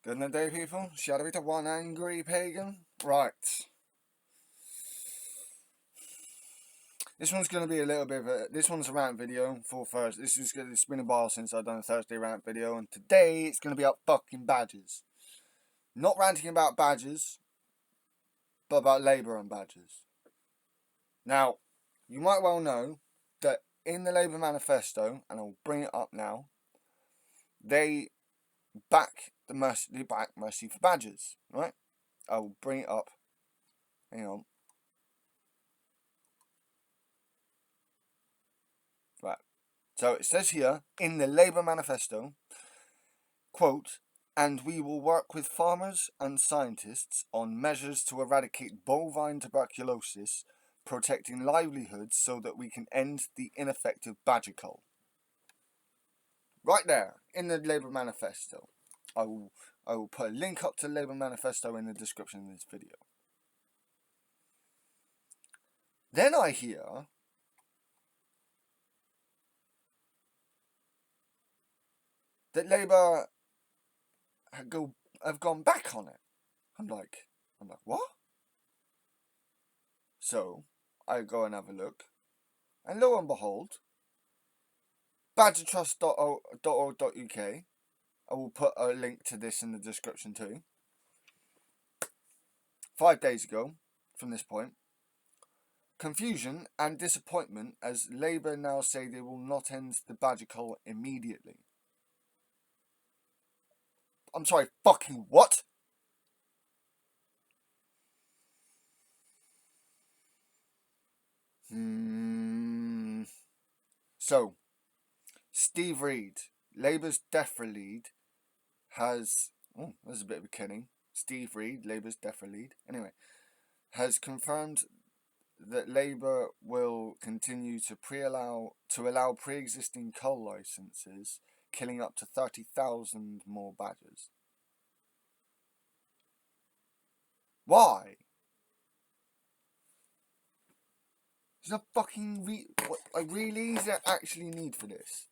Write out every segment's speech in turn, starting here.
Good day, people. Shall we to one angry pagan? Right. This one's going to be a little bit of a... This one's a rant video for first. It's been a while since I've done a Thursday rant video, and today it's going to be about fucking badges. Not ranting about badges, but about Labour and badges. Now, you might well know that in the Labour manifesto, and I'll bring it up now, they back Mercy for badges, right? I'll bring it up. Hang on. Right. So it says here in the Labour manifesto, quote, "And we will work with farmers and scientists on measures to eradicate bovine tuberculosis, protecting livelihoods so that we can end the ineffective badger cull." Right there in the Labour manifesto. I will put a link up to the Labour manifesto in the description of this video. Then I hear that Labour have gone back on it. I'm like, what? So I go and have a look, and lo and behold, badgertrust.org.uk. I will put a link to this in the description too. 5 days ago, from this point, confusion and disappointment as Labour now say they will not end the badger cull immediately. I'm sorry, fucking what? So, Steve Reid, Labour's DEFRA lead, has... Oh, there's a bit of a kidding. Steve Reid, Labour's DEFRA lead, anyway, has confirmed that Labour will continue to allow pre-existing cull licences, killing up to 30,000 more badgers. Why? There's no fucking really is there actually need for this?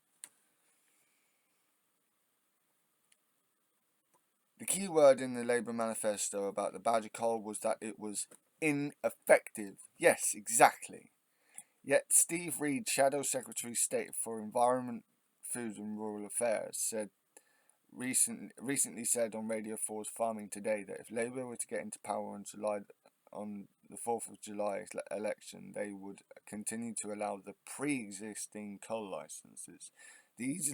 The key word in the Labour manifesto about the badger cull was that it was ineffective. Yes, exactly. Yet Steve Reid, Shadow Secretary of State for Environment, Food and Rural Affairs, recently said on Radio 4's Farming Today that if Labour were to get into power on the 4th of July election, they would continue to allow the pre-existing cull licences. These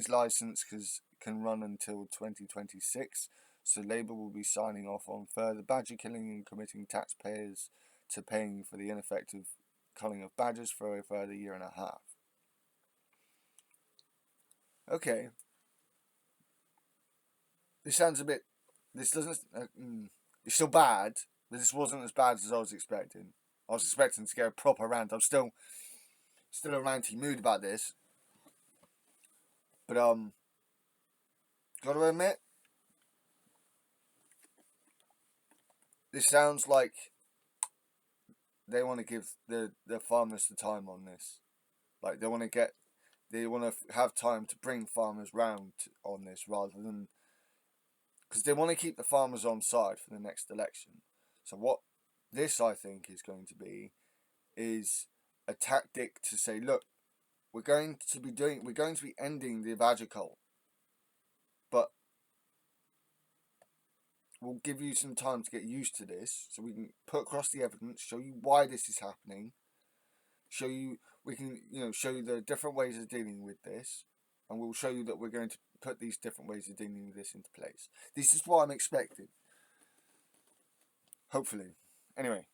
licences can run until 2026, so Labour will be signing off on further badger killing and committing taxpayers to paying for the ineffective culling of badgers for a further year and a half. Okay. This sounds a bit... This doesn't... it's still bad, but this wasn't as bad as I was expecting. I was expecting to get a proper rant. I'm still a ranty mood about this. But, gotta admit, this sounds like they want to give the farmers the time on this. Like, they want to have time to bring farmers round on this rather than... Because they want to keep the farmers on side for the next election. So what this, I think, is going to be is a tactic to say, look, we're going to be ending the badger cull, but we'll give you some time to get used to this, so we can put across the evidence, show you why this is happening, show you the different ways of dealing with this, and we'll show you that we're going to put these different ways of dealing with this into place. This is what I'm expecting. Hopefully. Anyway.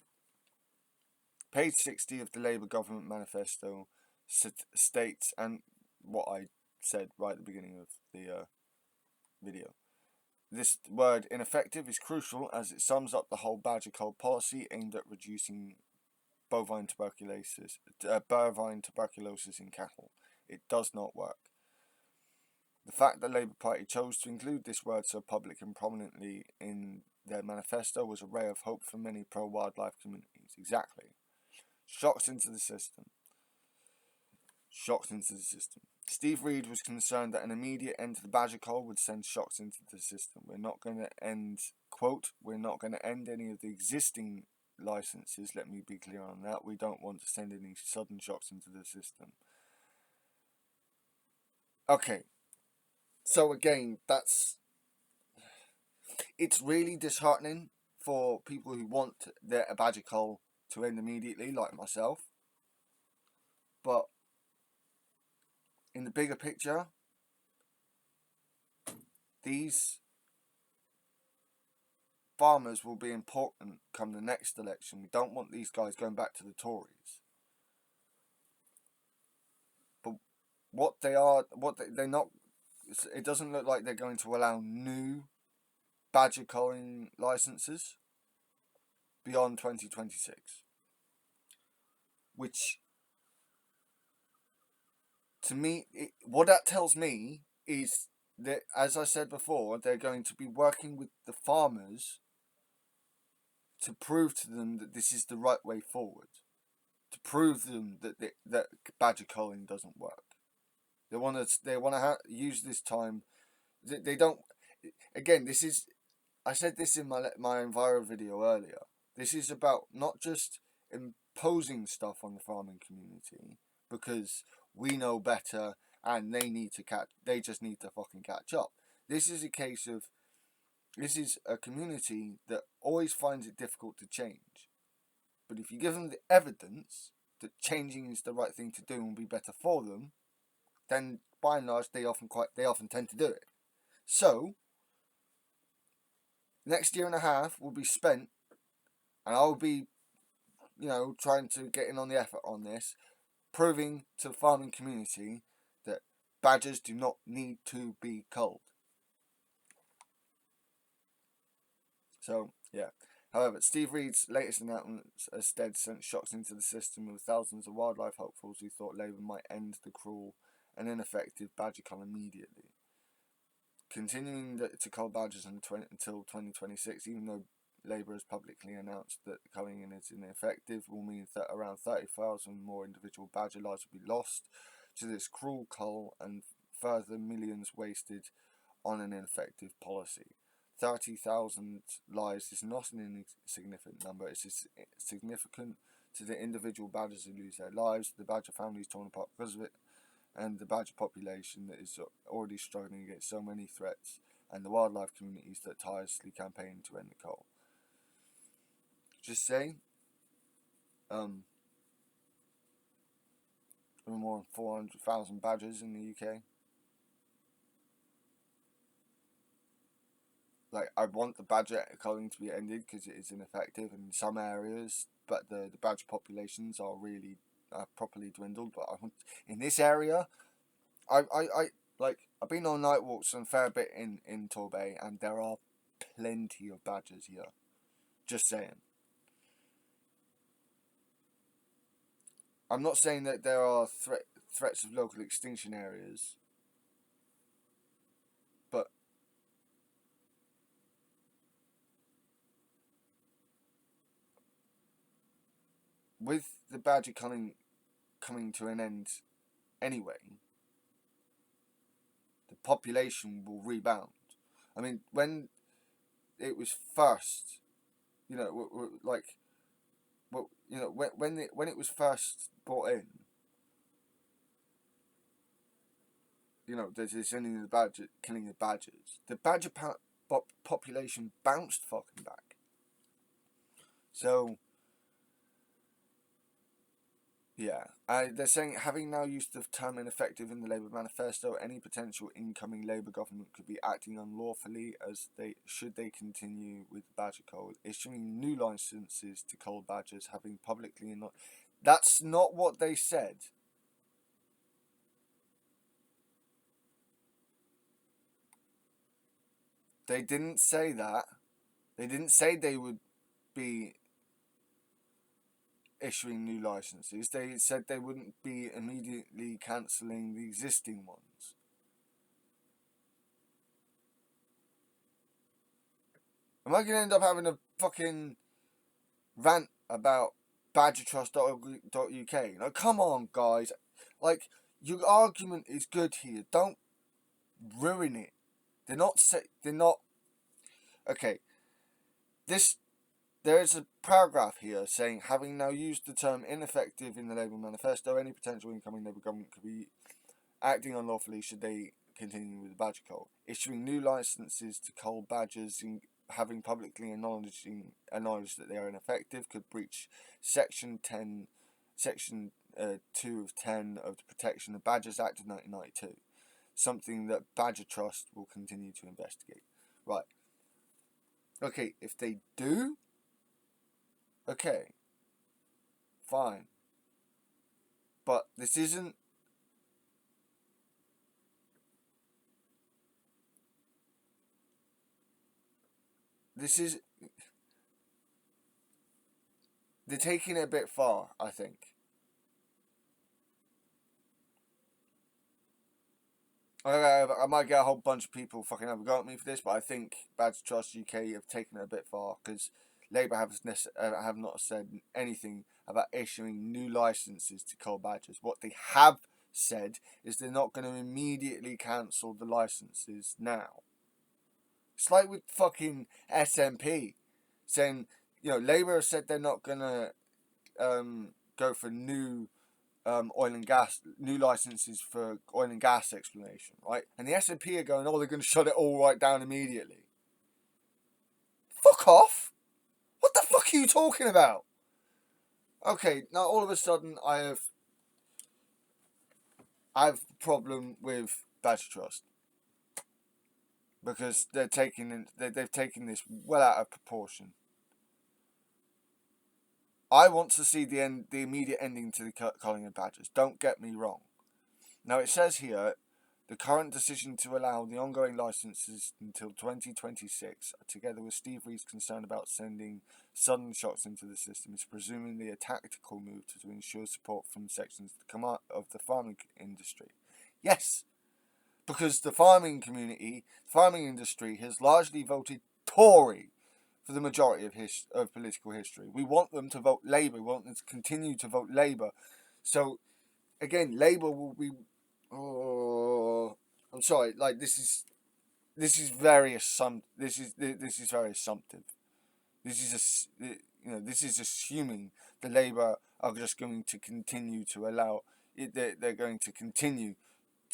Page 60 of the Labour Government Manifesto states, and what I said right at the beginning of the video. This word ineffective is crucial as it sums up the whole badger cull policy aimed at reducing bovine tuberculosis in cattle. It does not work. The fact that Labour Party chose to include this word so public and prominently in their manifesto was a ray of hope for many pro-wildlife communities. Exactly. Shocked into the system. Steve Reed was concerned that an immediate end to the badger cull would send shocks into the system. We're not going to end, quote, we're not going to end any of the existing licenses. Let me be clear on that. We don't want to send any sudden shocks into the system. Okay. So again, it's really disheartening for people who want their badger cull to end immediately, like myself. But in the bigger picture, these farmers will be important come the next election. We don't want these guys going back to the Tories. But they're not. It doesn't look like they're going to allow new badger culling licenses beyond 2026, which to me, what that tells me is that, as I said before, they're going to be working with the farmers to prove to them that this is the right way forward, to prove to them that badger culling doesn't work. They want to use this time. They don't. Again, this is. I said this in my Enviro video earlier. This is about not just imposing stuff on the farming community because we know better and they just need to fucking catch up. This is a case of, this is a community that always finds it difficult to change. But if you give them the evidence that changing is the right thing to do and will be better for them, then by and large they often tend to do it. So next year and a half will be spent, and I'll be, trying to get in on the effort on this, proving to the farming community that badgers do not need to be culled. So, yeah. However, Steve Reed's latest announcements instead sent shocks into the system, with thousands of wildlife hopefuls who thought Labour might end the cruel and ineffective badger cull immediately. Continuing to cull badgers until 2026, even though Labour has publicly announced that culling is ineffective, will mean that around 30,000 more individual badger lives will be lost to this cruel cull, and further millions wasted on an ineffective policy. 30,000 lives is not an insignificant number. It's significant to the individual badgers who lose their lives, the badger families torn apart because of it, and the badger population that is already struggling against so many threats, and the wildlife communities that tirelessly campaign to end the cull. Just saying, there are more than 400,000 badgers in the UK. Like, I want the badger culling to be ended because it is ineffective in some areas, but the badger populations are really properly dwindled. But in this area, I've been on night walks a fair bit in Torbay, and there are plenty of badgers here. Just saying. I'm not saying that there are threats of local extinction areas, but with the badger coming to an end anyway, the population will rebound. I mean, when it was first, when it was first brought in, there's this ending of the killing the badgers. The badger population bounced fucking back. So, yeah. They're saying, having now used the term ineffective in the Labour manifesto, any potential incoming Labour government could be acting unlawfully should they continue with the badger cull, issuing new licences to cull badgers, having publicly not. That's not what they said. They didn't say that. They didn't say they would be issuing new licenses. They said they wouldn't be immediately cancelling the existing ones. Am I going to end up having a fucking rant about badgertrust.uk? Like, come on, guys. Like, Your argument is good here. Don't ruin it. They're not. Okay. There is a paragraph here saying, having now used the term ineffective in the Labour manifesto, any potential incoming Labour government could be acting unlawfully should they continue with the badger cull. Issuing new licences to cull badgers, having publicly acknowledged that they are ineffective, could breach Section 2 of 10 of the Protection of Badgers Act of 1992, something that Badger Trust will continue to investigate. Right. Okay, if they do, okay, fine. But this isn't. This is. They're taking it a bit far, I think. I might get a whole bunch of people fucking have a go at me for this, but I think Badger Trust UK have taken it a bit far because Labour have not said anything about issuing new licences to cull badgers. What they have said is they're not going to immediately cancel the licences now. It's like with fucking SNP saying, Labour have said they're not going to go for new oil and gas, new licenses for oil and gas exploration, right? And the S&P are going, they're going to shut it all right down immediately. Fuck off! What the fuck are you talking about? Okay, now all of a sudden I have a problem with Badger Trust because they've taken this well out of proportion. I want to see the immediate ending to the culling of badgers. Don't get me wrong. Now it says here, the current decision to allow the ongoing licenses until 2026, together with Steve Reed's concern about sending sudden shocks into the system, is presumably a tactical move to ensure support from sections of the farming industry. Yes, because the farming industry has largely voted Tory for the majority of political history. We want them to vote Labour. We want them to continue to vote Labour. So, again, Labour will be. Oh, I'm sorry. Like this is very assumptive. This is very assumptive. This is assuming the Labour are just going to continue to allow it. They're going to continue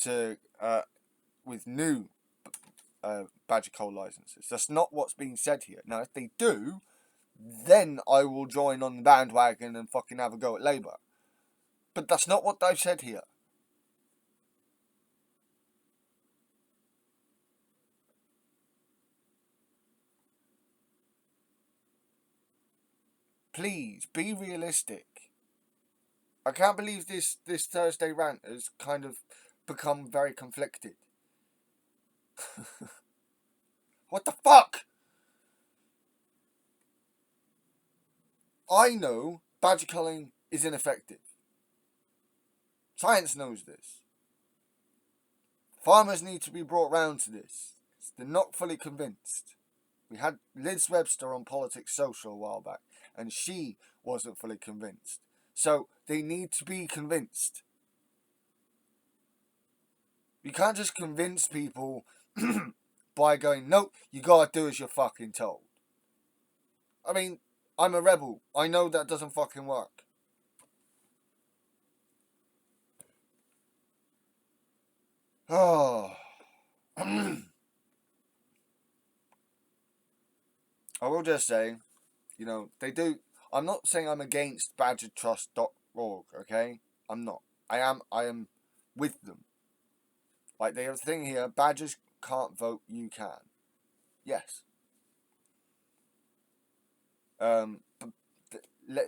to with new badger cull licenses. That's not what's being said here. Now, if they do, then I will join on the bandwagon and fucking have a go at Labour. But that's not what they've said here. Please, be realistic. I can't believe this Thursday rant has kind of become very conflicted. What the fuck? I know badger culling is ineffective. Science knows this. Farmers need to be brought round to this. They're not fully convinced. We had Liz Webster on Politics Social a while back, and she wasn't fully convinced. So they need to be convinced. You can't just convince people by going, nope, you gotta do as you're fucking told. I mean, I'm a rebel. I know that doesn't fucking work. Oh. I will just say, they do. I'm not saying I'm against badgertrust.org, okay? I'm not. I am with them. Like, they have a thing here, badgers can't vote, you can. Yes. But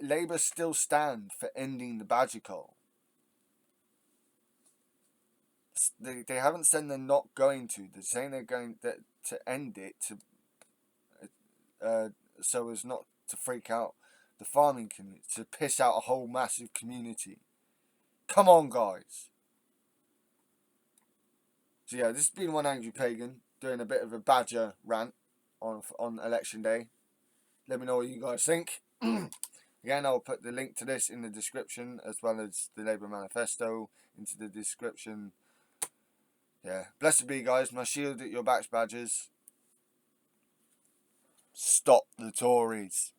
Labour still stand for ending the badger cull. They haven't said they're not going to. They're saying they're going to end it so as not to freak out the farming community, to piss out a whole massive community. Come on, guys. So yeah, this has been one angry pagan doing a bit of a badger rant on election day. Let me know what you guys think. Again, I'll put the link to this in the description, as well as the Labour manifesto into the description. Yeah, blessed be, guys. My shield at your backs, badgers. Stop the Tories.